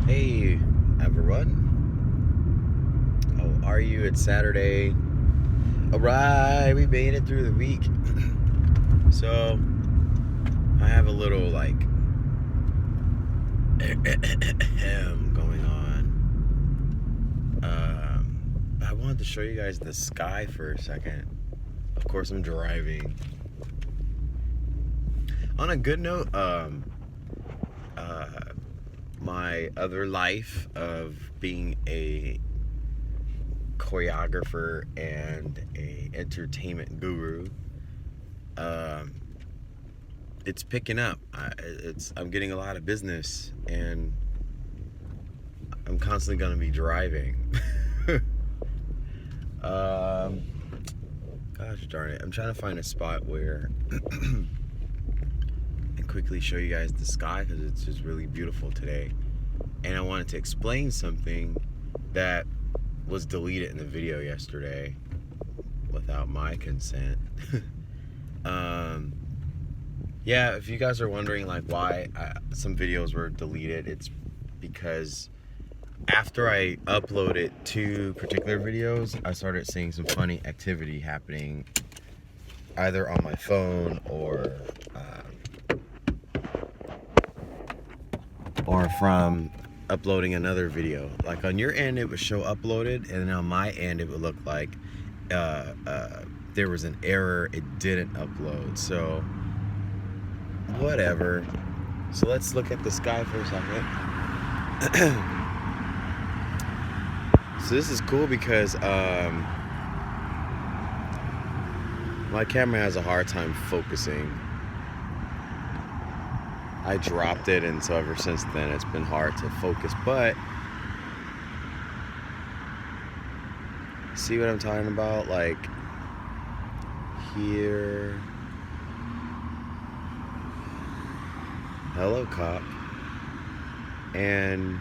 Hey everyone, how are you? It's Saturday. Alright, we made it through the week. So, I have a little like going on. I wanted to show you guys the sky for a second. Of course, I'm driving. On a good note, my other life of being a choreographer and a entertainment guru, it's picking up. I'm getting a lot of business, and I'm constantly gonna be driving. um, Gosh darn it! I'm trying to find a spot where and quickly show you guys the sky because it's just really beautiful today. And I wanted to explain something that was deleted in the video yesterday without my consent. Yeah, if you guys are wondering like why some videos were deleted, it's because after I uploaded 2 particular videos, I started seeing some funny activity happening either on my phone or from uploading another video. Like on your end, it would show uploaded, and then on my end, it would look like there was an error. It didn't upload. So whatever. So let's look at the sky for a second. So this is cool because my camera has a hard time focusing. I dropped it, and so ever since then it's been hard to focus. But see what I'm talking about? Like here. Hello, cop. And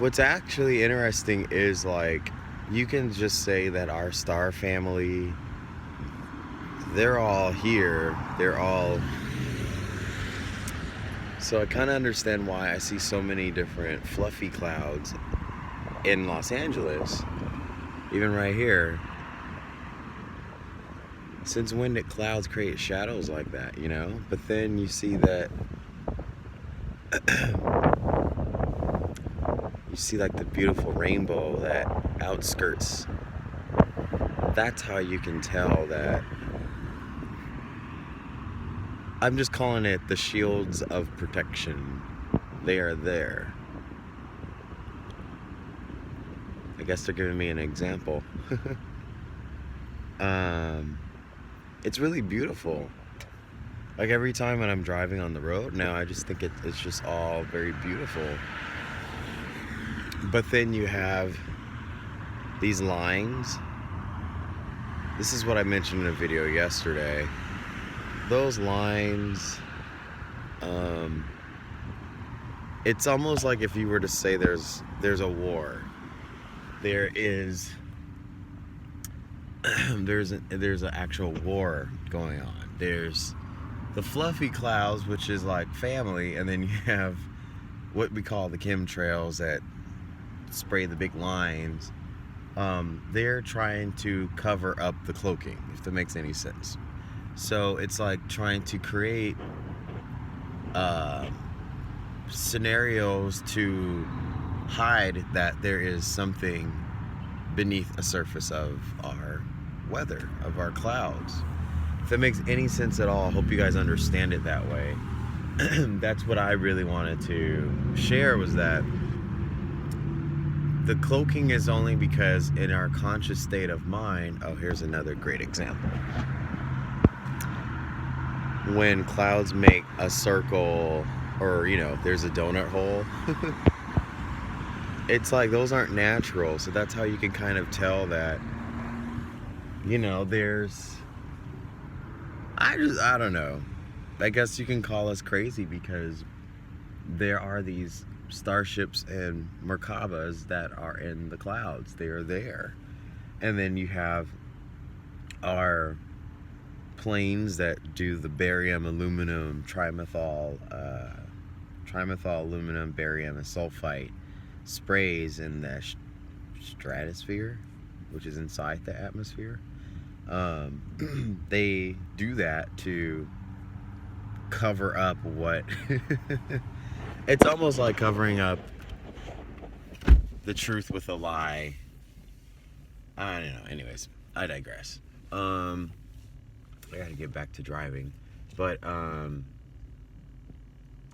what's actually interesting is like you can just say that our star family, they're all here. They're all. So I kind of understand why I see so many different fluffy clouds in Los Angeles, even right here. Since when did clouds create shadows like that, you know? But then you see that you see like the beautiful rainbow that outskirts. That's how you can tell that. I'm just calling it the shields of protection. They are there. I guess they're giving me an example. It's really beautiful. Like every time when I'm driving on the road now, I just think it's just all very beautiful. But then you have these lines. This is what I mentioned in a video yesterday. Those lines, it's almost like if you were to say there's a war. There is there's an actual war going on. There's the fluffy clouds, which is like family, and then you have what we call the chemtrails that spray the big lines. They're trying to cover up the cloaking, if that makes any sense. So it's like trying to create scenarios to hide that there is something beneath a surface of our weather, of our clouds. If that makes any sense at all, I hope you guys understand it that way. That's what I really wanted to share, was that the cloaking is only because in our conscious state of mind, here's another great example. When clouds make a circle, or there's a donut hole, it's like those aren't natural. So that's how you can kind of tell that there's I don't know, I guess you can call us crazy because there are these starships and Merkabas that are in the clouds. They are there. And then you have our planes that do the barium, aluminum, trimethyl trimethyl aluminum, barium, and sulfite sprays in the stratosphere, which is inside the atmosphere. They do that to cover up what it's almost like covering up the truth with a lie. I don't know. Anyways, I digress. I gotta get back to driving. But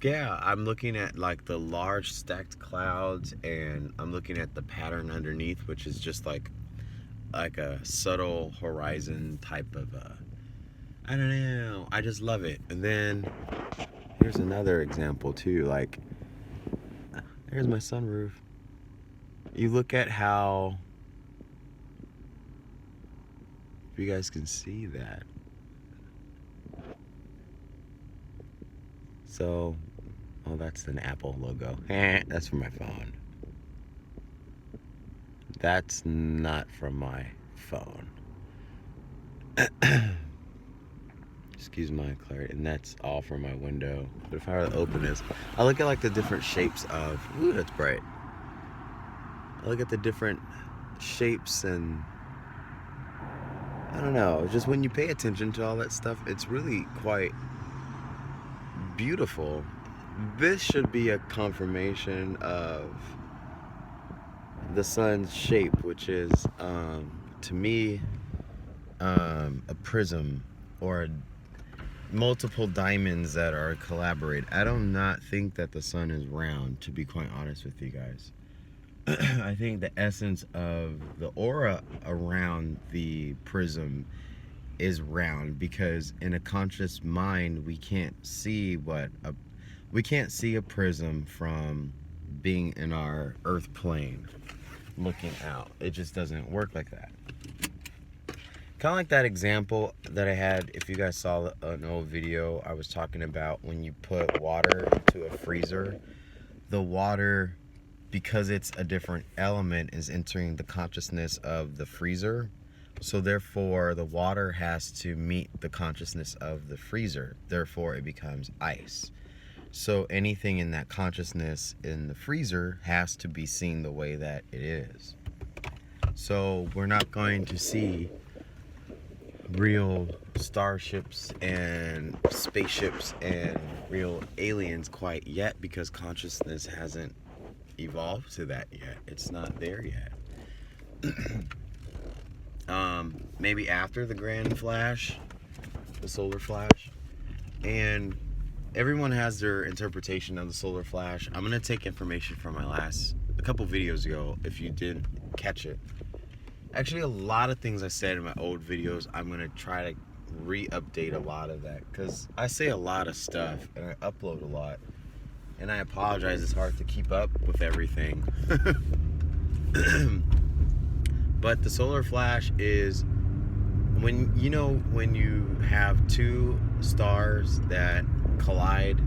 yeah, I'm looking at like the large stacked clouds, and I'm looking at the pattern underneath, which is just like a subtle horizon type of I don't know, I just love it. And then here's another example too, like there's my sunroof. You look at how, if you guys can see that, so oh, that's an Apple logo. That's from my phone. That's not from my phone. Excuse my clarity. And that's all from my window. But if I were to open this, I look at like the different shapes of, ooh, that's bright. I look at the different shapes, and I don't know, just when you pay attention to all that stuff, it's really quite beautiful. This should be a confirmation of the sun's shape, which is to me a prism, or multiple diamonds that are collaborate. I do not think that the sun is round, to be quite honest with you guys. I think the essence of the aura around the prism is round, because in a conscious mind we can't see a prism from being in our earth plane looking out. It just doesn't work like that. Kind of like that example that I had, if you guys saw an old video, I was talking about when you put water into a freezer, the water, because it's a different element, is entering the consciousness of the freezer. So therefore the water has to meet the consciousness of the freezer. Therefore it becomes ice. So anything in that consciousness in the freezer has to be seen the way that it is. So we're not going to see real starships and spaceships and real aliens quite yet, because consciousness hasn't evolved to that yet. It's not there yet. Maybe after the grand flash, the solar flash, and everyone has their interpretation of the solar flash. I'm gonna take information from a couple videos ago, if you didn't catch it. Actually, a lot of things I said in my old videos, I'm gonna try to re-update a lot of that, because I say a lot of stuff and I upload a lot, and I apologize, it's hard to keep up with everything. But the solar flash is when you have two stars that collide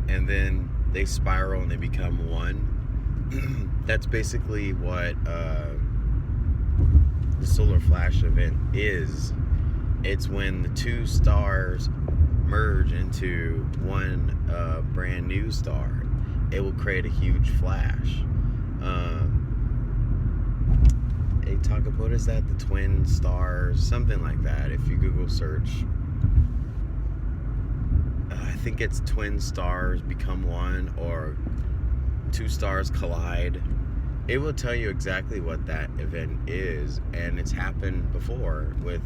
and then they spiral and they become one. That's basically what the solar flash event is. It's when the two stars merge into one brand new star. It will create a huge flash. They talk about, what is that, the twin stars, something like that. If you Google search, I think it's twin stars become one, or two stars collide. It will tell you exactly what that event is, and it's happened before with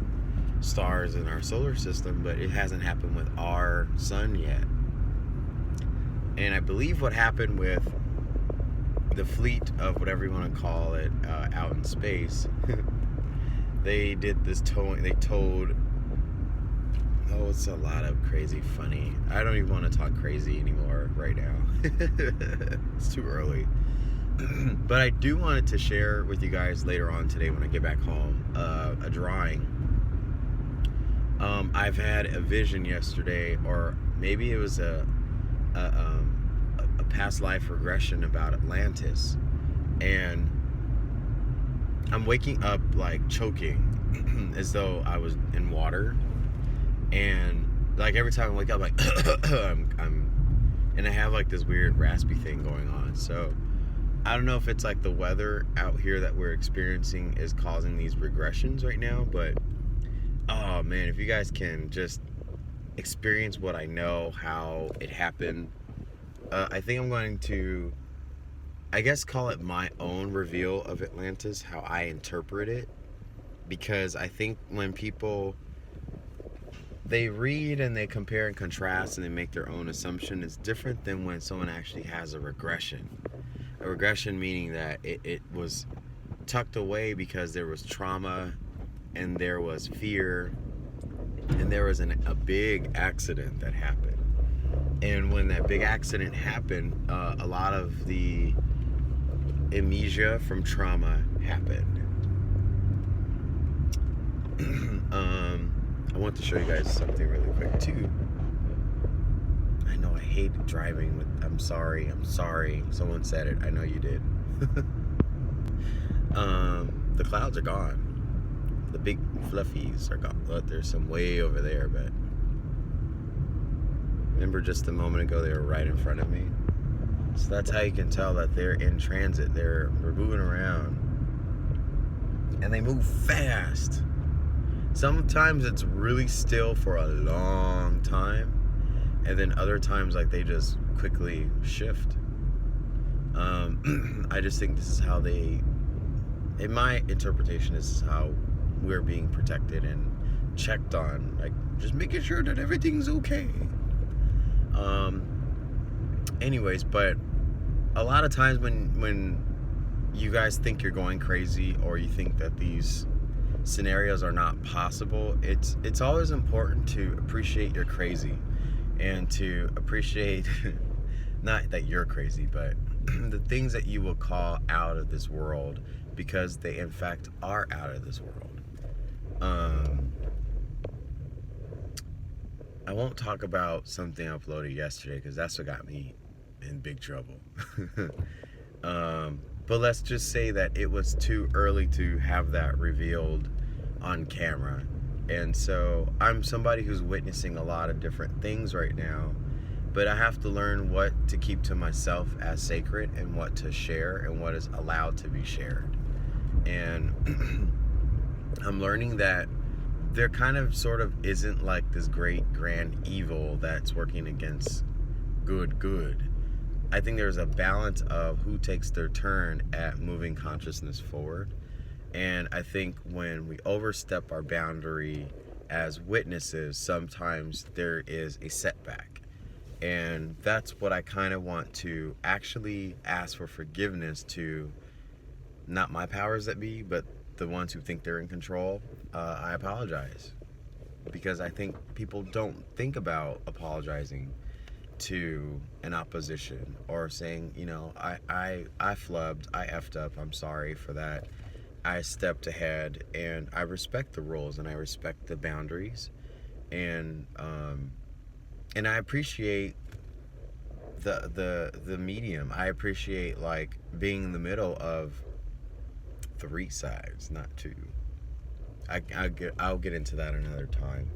stars in our solar system, but it hasn't happened with our sun yet. And I believe what happened with the fleet of whatever you want to call it out in space, they did this towing. They towed. Oh, it's a lot of crazy funny. I don't even want to talk crazy anymore right now. It's too early. But I do want to share with you guys later on today when I get back home a drawing. I've had a vision yesterday, or maybe it was a past life regression about Atlantis, and I'm waking up like choking as though I was in water, and like every time I wake up, like and and I have like this weird raspy thing going on. So I don't know if it's like the weather out here that we're experiencing is causing these regressions right now, but oh man, if you guys can just experience what I know, how it happened, I think I'm going to, I guess, call it my own reveal of Atlantis, how I interpret it, because I think when people, they read and they compare and contrast and they make their own assumption, it's different than when someone actually has a regression. A regression meaning that it was tucked away because there was trauma and there was fear and there was a big accident that happened. And when that big accident happened, a lot of the amnesia from trauma happened. I want to show you guys something really quick too. I know I hate driving with I'm sorry. Someone said it. I know you did. The clouds are gone. The big fluffies are gone. Look, there's some way over there, but remember just a moment ago they were right in front of me. So that's how you can tell that they're in transit. They're moving around. And they move fast. Sometimes it's really still for a long time. And then other times like they just quickly shift. I just think this is how they, in my interpretation, this is how we're being protected and checked on. Like just making sure that everything's okay. Anyways, but a lot of times when you guys think you're going crazy or you think that these scenarios are not possible, it's always important to appreciate you're crazy and to appreciate not that you're crazy, but the things that you will call out of this world because they in fact are out of this world. I won't talk about something I uploaded yesterday because that's what got me in big trouble. But let's just say that it was too early to have that revealed on camera. And so I'm somebody who's witnessing a lot of different things right now, but I have to learn what to keep to myself as sacred and what to share and what is allowed to be shared. And I'm learning that there kind of sort of isn't like this great grand evil that's working against good. I think there's a balance of who takes their turn at moving consciousness forward. And I think when we overstep our boundary as witnesses, sometimes there is a setback. And that's what I kind of want to actually ask for forgiveness to, not my powers that be, but the ones who think they're in control. I apologize. Because I think people don't think about apologizing to an opposition or saying, you know, I flubbed, I effed up, I'm sorry for that. I stepped ahead, and I respect the rules and I respect the boundaries, and I appreciate the medium. I appreciate like being in the middle of 3 sides, not 2. I'll get into that another time.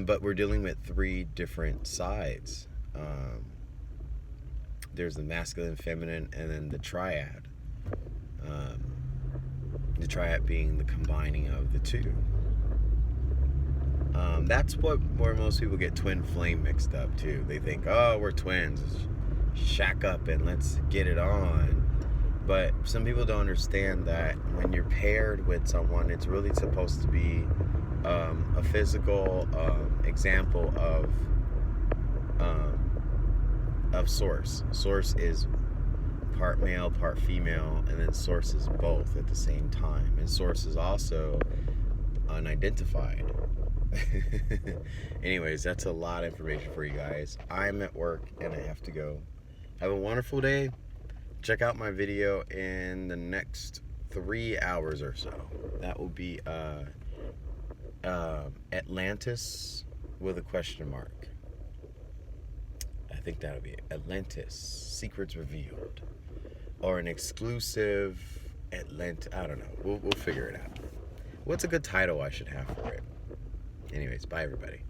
But we're dealing with 3 different sides. There's the masculine, feminine, and then the triad. The triad being the combining of the 2. That's where most people get twin flame mixed up too. They think, oh, we're twins, shack up and let's get it on. But some people don't understand that when you're paired with someone, it's really supposed to be a physical example of source. Source is part male, part female, and then source is both at the same time. And source is also unidentified. Anyways, that's a lot of information for you guys. I'm at work and I have to go. Have a wonderful day. Check out my video in the next 3 hours or so. That will be Atlantis with a question mark. I think that'll be it. Atlantis, Secrets Revealed. Or an exclusive Atlantis. I don't know. We'll figure it out. What's a good title I should have for it? Anyways, bye everybody.